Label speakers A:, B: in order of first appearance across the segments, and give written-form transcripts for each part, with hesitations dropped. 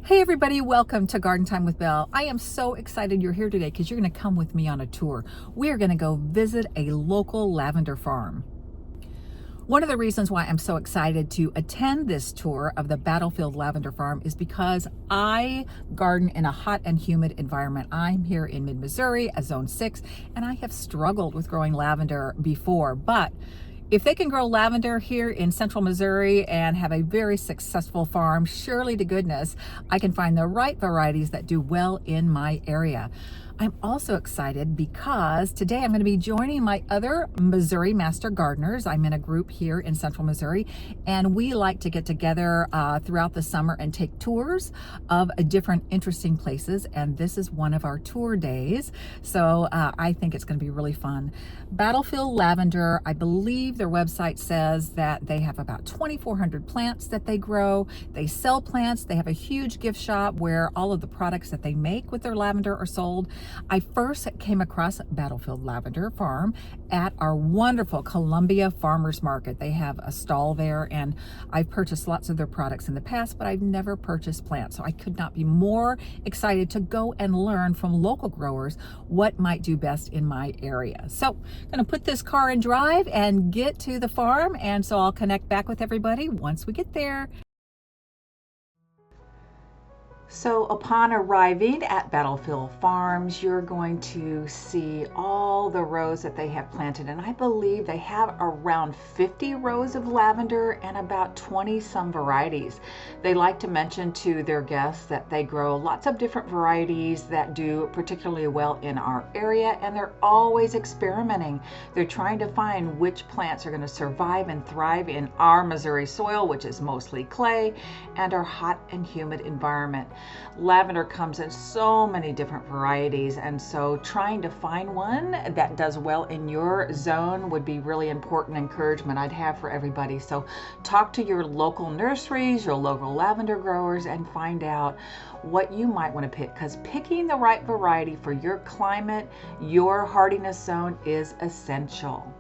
A: Hey everybody, welcome to Garden Time with Belle. I am so excited you're here today because you're going to come with me on a tour. We are going to go visit a local lavender farm. One of the reasons why I'm so excited to attend this tour of the Battlefield Lavender Farm is because I garden in a hot and humid environment. I'm here in mid-Missouri, a zone 6, and I have struggled with growing lavender before, but if they can grow lavender here in central Missouri and have a very successful farm, surely to goodness, I can find the right varieties that do well in my area. I'm also excited because today I'm going to be joining my other Missouri Master Gardeners. I'm in a group here in central Missouri, and we like to get together throughout the summer and take tours of different interesting places, and this is one of our tour days. So I think it's going to be really fun. Battlefield Lavender, I believe their website says that they have about 2,400 plants that they grow. They sell plants. They have a huge gift shop where all of the products that they make with their lavender are sold. I first came across Battlefield Lavender Farm at our wonderful Columbia Farmers Market. They have a stall there, and I've purchased lots of their products in the past, but I've never purchased plants. So I could not be more excited to go and learn from local growers what might do best in my area. So I'm going to put this car in drive and get to the farm, and so I'll connect back with everybody once we get there. So upon arriving at Battlefield Farms, you're going to see all the rows that they have planted. And I believe they have around 50 rows of lavender and about 20 some varieties. They like to mention to their guests that they grow lots of different varieties that do particularly well in our area, and they're always experimenting. They're trying to find which plants are going to survive and thrive in our Missouri soil, which is mostly clay, and our hot and humid environment. Lavender comes in so many different varieties, and so trying to find one that does well in your zone would be really important encouragement I'd have for everybody. So talk to your local nurseries, your local lavender growers, and find out what you might want to pick, because picking the right variety for your climate, your hardiness zone is essential.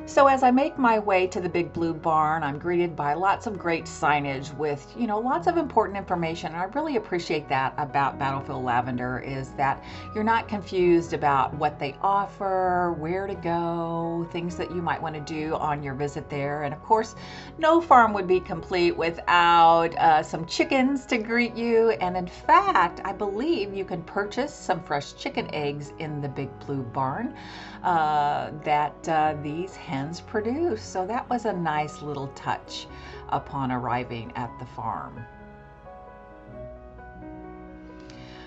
A: So as I make my way to the big blue barn, I'm greeted by lots of great signage with, lots of important information. And I really appreciate that about Battlefield Lavender, is that you're not confused about what they offer, where to go, things that you might want to do on your visit there. And of course, no farm would be complete without some chickens to greet you. And in fact, I believe you can purchase some fresh chicken eggs in the big blue barn that these hens produce. So that was a nice little touch upon arriving at the farm.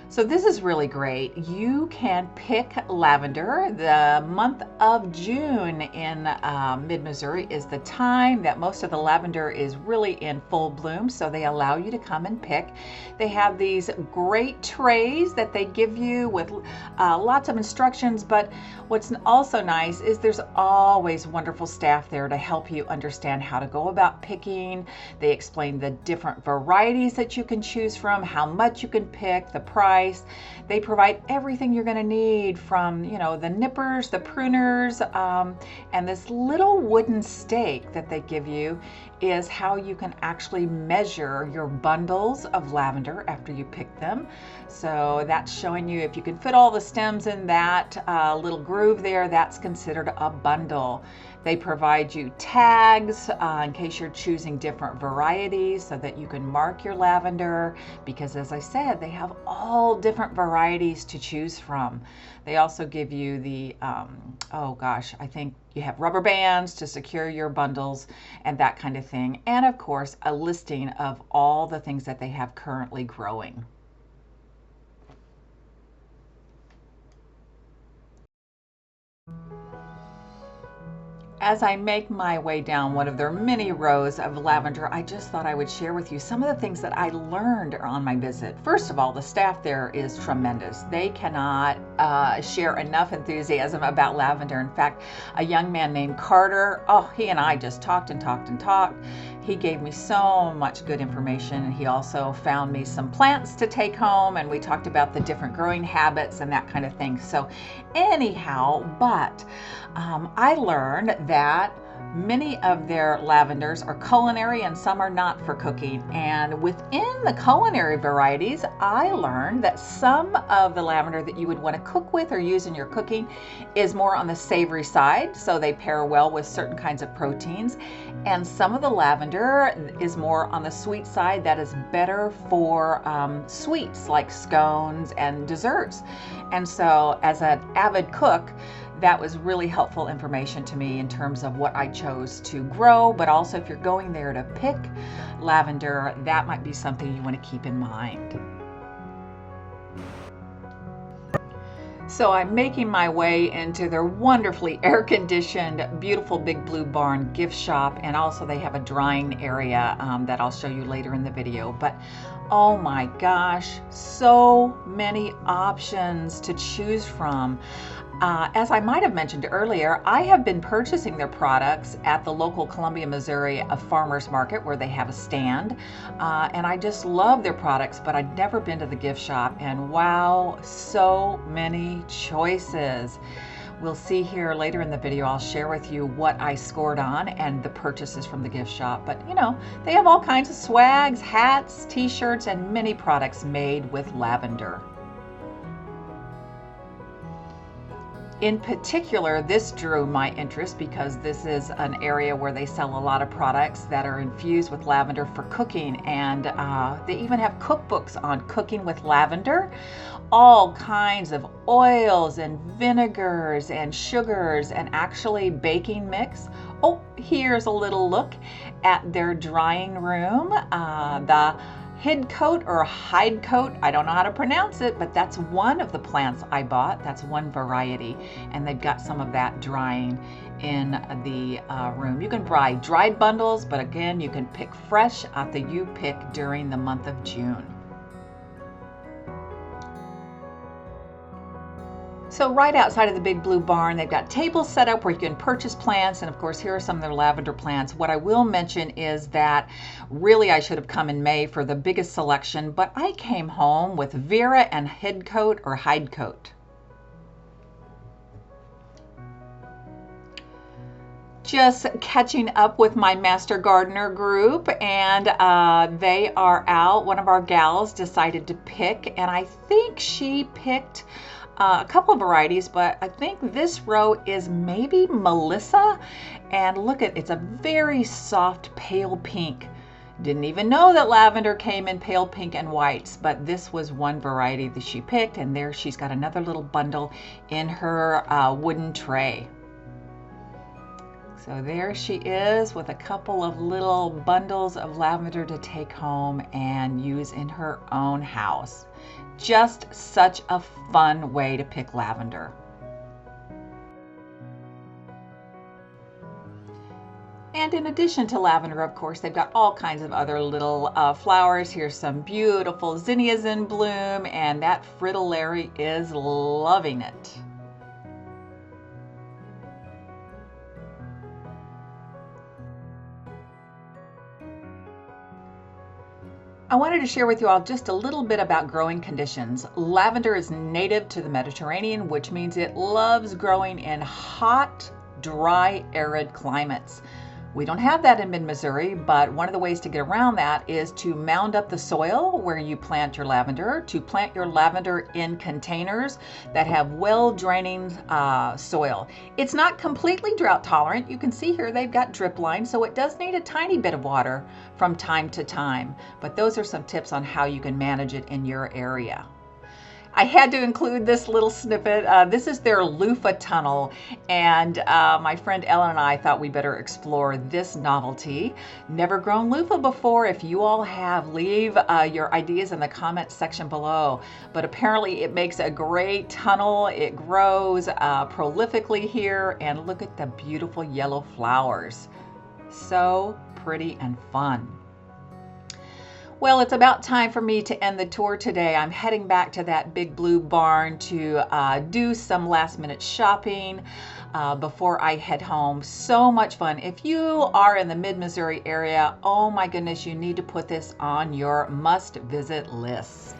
A: So this is really great. You can pick lavender. The month of June in mid-Missouri is the time that most of the lavender is really in full bloom, so they allow you to come and pick. They have these great trays that they give you with lots of instructions, but what's also nice is there's always wonderful staff there to help you understand how to go about picking. They explain the different varieties that you can choose from, how much you can pick, the price. They provide everything you're going to need, from the nippers, the pruners, and this little wooden stake that they give you is how you can actually measure your bundles of lavender after you pick them. So that's showing you if you can fit all the stems in that little groove there, that's considered a bundle. They provide you tags in case you're choosing different varieties so that you can mark your lavender, because as I said, they have all different varieties to choose from. They also give you the, I think you have rubber bands to secure your bundles and that kind of thing. And of course, a listing of all the things that they have currently growing. As I make my way down one of their many rows of lavender, I just thought I would share with you some of the things that I learned on my visit. First of all, the staff there is tremendous. They cannot share enough enthusiasm about lavender. In fact, a young man named Carter, he and I just talked and talked and talked. He gave me so much good information. He also found me some plants to take home, and we talked about the different growing habits and that kind of thing. So anyhow, I learned that many of their lavenders are culinary and some are not for cooking. And within the culinary varieties, I learned that some of the lavender that you would want to cook with or use in your cooking is more on the savory side, so they pair well with certain kinds of proteins. And some of the lavender is more on the sweet side, that is better for sweets like scones and desserts. And so as an avid cook, that was really helpful information to me in terms of what I chose to grow, but also if you're going there to pick lavender, that might be something you want to keep in mind. So I'm making my way into their wonderfully air-conditioned, beautiful Big Blue Barn gift shop, and also they have a drying area that I'll show you later in the video. But oh my gosh, so many options to choose from. As I might have mentioned earlier, I have been purchasing their products at the local Columbia, Missouri farmers market where they have a stand, and I just love their products, but I'd never been to the gift shop, and wow, so many choices. We'll see here later in the video, I'll share with you what I scored on and the purchases from the gift shop. But you know, they have all kinds of swags, hats, t-shirts, and many products made with lavender. In particular, this drew my interest because this is an area where they sell a lot of products that are infused with lavender for cooking, and they even have cookbooks on cooking with lavender, all kinds of oils and vinegars and sugars and actually baking mix. Oh, here's a little look at their drying room. The hid coat or hide coat, I don't know how to pronounce it, but that's one of the plants I bought. That's one variety, and they've got some of that drying in the room. You can buy dried bundles, but again, you can pick fresh at the you pick during the month of June. So right outside of the Big Blue Barn, they've got tables set up where you can purchase plants, and of course here are some of their lavender plants. What I will mention is that really I should have come in May for the biggest selection, but I came home with Vera and hid coat or hide coat. Just catching up with my Master Gardener group, and they are out. One of our gals decided to pick, and I think she picked a couple of varieties, but I think this row is maybe Melissa, and look at, it's a very soft pale pink. Didn't even know that lavender came in pale pink and whites, but this was one variety that she picked, and there she's got another little bundle in her wooden tray. So there she is with a couple of little bundles of lavender to take home and use in her own house. Just such a fun way to pick lavender. And in addition to lavender, of course, they've got all kinds of other little flowers. Here's some beautiful zinnias in bloom, and that fritillary is loving it. I wanted to share with you all just a little bit about growing conditions. Lavender is native to the Mediterranean, which means it loves growing in hot, dry, arid climates. We don't have that in mid-Missouri, but one of the ways to get around that is to mound up the soil where you plant your lavender, to plant your lavender in containers that have well-draining soil. It's not completely drought tolerant. You can see here they've got drip lines, so it does need a tiny bit of water from time to time. But those are some tips on how you can manage it in your area. I had to include this little snippet. This is their loofah tunnel, and my friend Ellen and I thought we better explore this novelty. Never grown loofah before. If you all have, leave your ideas in the comments section below. But apparently it makes a great tunnel. It grows prolifically here, and look at the beautiful yellow flowers. So pretty and fun. Well, it's about time for me to end the tour today. I'm heading back to that big blue barn to do some last minute shopping before I head home. So much fun. If you are in the mid-Missouri area, oh my goodness, you need to put this on your must-visit list.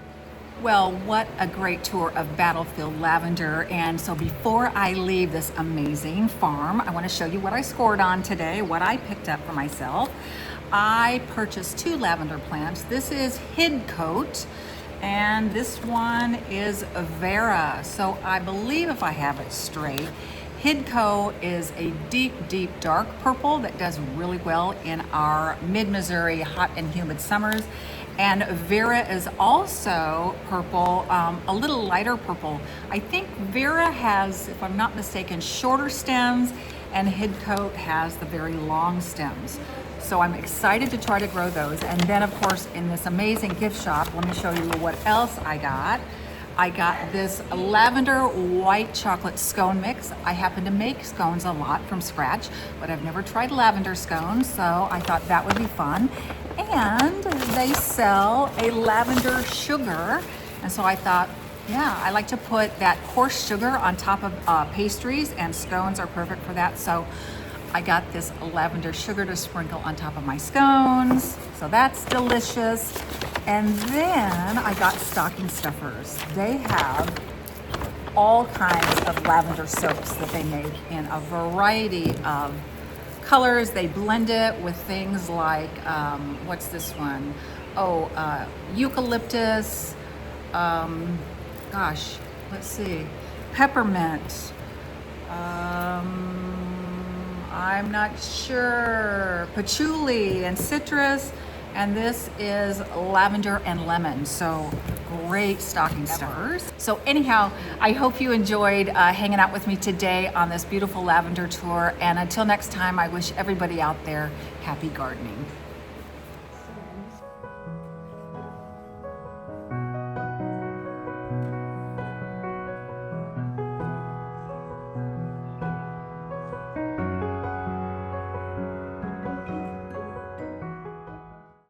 A: Well, what a great tour of Battlefield Lavender. And so before I leave this amazing farm, I want to show you what I scored on today, what I picked up for myself. I purchased 2 lavender plants. This is Hidcoat, and this one is Vera. So I believe, if I have it straight, Hidcoat is a deep, deep dark purple that does really well in our mid-Missouri hot and humid summers. And Vera is also purple, a little lighter purple. I think Vera has, if I'm not mistaken, shorter stems, and Hidcoat has the very long stems. So I'm excited to try to grow those. And then, of course, in this amazing gift shop, let me show you what else I got. I got this lavender white chocolate scone mix. I happen to make scones a lot from scratch, but I've never tried lavender scones, so I thought that would be fun. And they sell a lavender sugar, and so I thought, yeah, I like to put that coarse sugar on top of pastries, and scones are perfect for that. So I got this lavender sugar to sprinkle on top of my scones, so that's delicious. And then I got stocking stuffers. They have all kinds of lavender soaps that they make in a variety of colors. They blend it with things like, what's this one? Oh, eucalyptus, gosh, let's see, peppermint, I'm not sure, patchouli and citrus, and this is lavender and lemon. So great stocking stuffers. So anyhow, I hope you enjoyed hanging out with me today on this beautiful lavender tour. And until next time, I wish everybody out there happy gardening.